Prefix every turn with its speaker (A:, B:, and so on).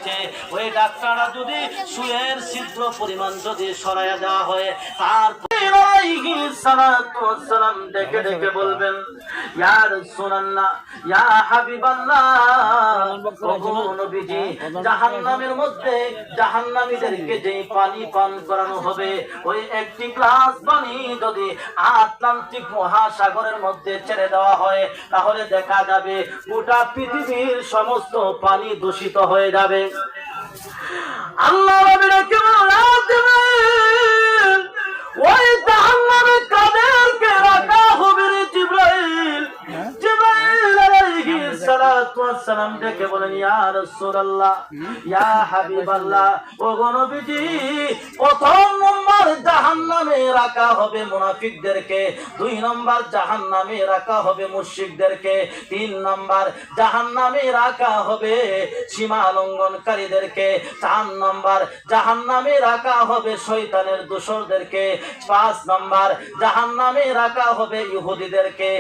A: হয়েছে, ওই ডাক্তাররা যদি সুয়ের ছিদ্র পরিমাণ যদি সরাইয়া দেওয়া হয়, তারপর ডেকে ডেকে বলবেন, ইয়া রাসূলুল্লাহ, ইয়া হাবিবাল্লাহ, ওগো নবীজি, জাহান্নামের মধ্যে জাহান্নামীদেরকে যে পানি পান করানো হবে, ওই একটি গ্লাস পানি যদি আটলান্টিক মহাসাগরের মধ্যে ছেড়ে দেওয়া হয়, তাহলে দেখা যাবে গোটা পৃথিবীর সমস্ত পানি দূষিত হয়ে যাবে। আল্লাহ রাব্বুল আলামিন ওই জাহান্নামে কাদেরকে রাখা হবে রে জিবরাইল? জিবরাইল আলাইহিস সালাতু ওয়াস সালাম ডেকে বলেন, ইয়া রাসূলুল্লাহ, ইয়া হাবিবাল্লাহ, ওগো নবীজি, প্রথম নম্বর জাহান্নামে রাখা হবে মুনাফিকদেরকে, 2 নম্বর জাহান্নামে রাখা হবে মুশরিকদেরকে, 3 নম্বর জাহান্নামে রাখা হবে সীমা লঙ্ঘনকারীদেরকে, 4 নম্বর জাহান্নামে রাখা হবে শয়তানের দোসরদেরকে, 5 নম্বর জাহান্নামে রাখা হবে ইহুদিদেরকে।